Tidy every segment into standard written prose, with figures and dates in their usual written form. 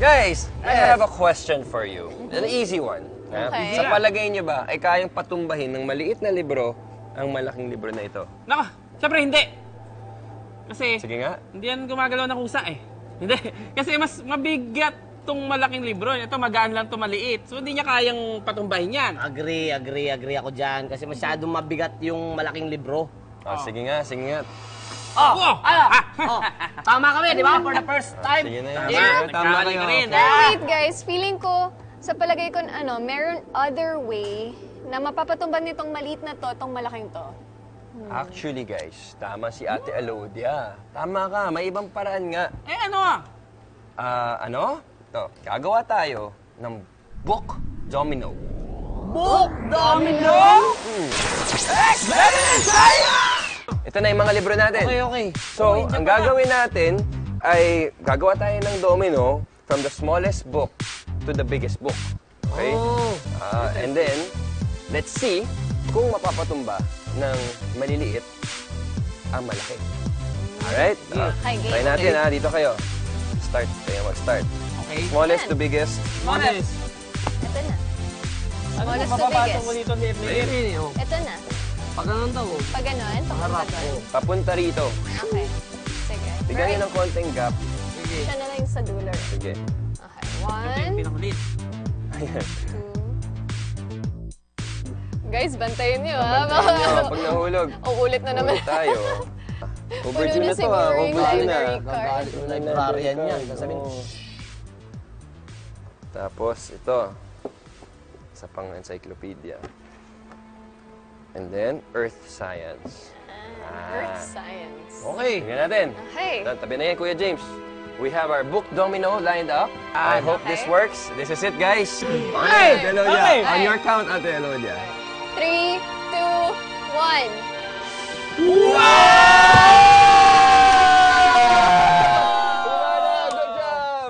Guys, I have a question for you. An easy one. Okay. Sa palagay niyo ba, ay kayang patumbahin ng maliit na libro ang malaking libro na ito? Nako, syempre hindi. Kasi, Sige nga. hindi yan gumagalaw ng kusa eh. Hindi. Kasi mas mabigat tong malaking libro. Ito, magaan lang to maliit. So, hindi niya kayang patumbahin yan. Agree ako dyan. Kasi masyadong mabigat yung malaking libro. Sige nga, sige nga. Oh! Tama kami, di ba? For the first time. Sige na yan. Yeah. Tama Nagkamali kayo. ka rin. Pero wait guys, feeling ko, sa palagay ko, meron other way na mapapatumban nitong maliit na to, tong malaking to. Actually guys, tama si Ate Alodia. Tama ka, may ibang paraan nga. Eh ano ah? Ano? Ito, gagawa tayo ng book domino. Book domino! Ito na yung mga libro natin. Okay. So, ang gagawin natin ay gagawa tayo ng domino from the smallest book to the biggest book. Okay? Oh. And then, let's see kung mapapatumba ng maliliit ang malaki. Alright? Okay, game. Try natin ha. Dito kayo. Start. Kayo mag-start. Okay. Smallest to biggest. Modest. Ito na. Ano Smallest kung to mapapasok biggest. mo dito liit? Ito na. Pag ganun daw. Pag ganon, papunta doon. Papunta rito. Okay. Sige. Bigyan nyo ng konting gap. Sige. Siya na lang yung sa duller. Sige. Okay. Ito yung 1, pinakulit. 2. Guys, bantayin niyo ha. Bantayan nyo. Pag nahulog, Uulit na naman. ulit tayo. Overdue Puno na na to ha. siguro yung Overdue na. library card. Gagalit yung librarian yan. Sasabihin, Oo. Tapos ito. Sa pang encyclopedia. And then, Earth Science. Earth science. Okay. Tingnan natin. Okay. Tabi na yan, Kuya James. We have our book domino lined up. I hope this Okay. works. This is it, guys. Okay. Ate Elodia. Okay. On your count, Ate Elodia. 3, 2, 1.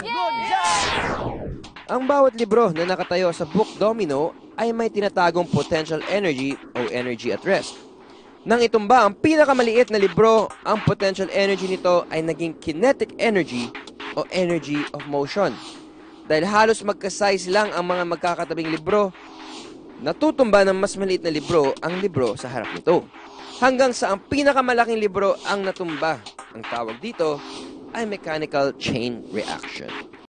Good job! Ang bawat libro na nakatayo sa book domino ay may tinatagong potential energy o energy at rest. Nang itumba ang pinakamaliit na libro, ang potential energy nito ay naging kinetic energy o energy of motion. Dahil halos magka-size lang ang mga magkakatabing libro, natutumba ng mas maliit na libro ang libro sa harap nito. Hanggang sa ang pinakamalaking libro ang natumba. Ang tawag dito ay mechanical chain reaction.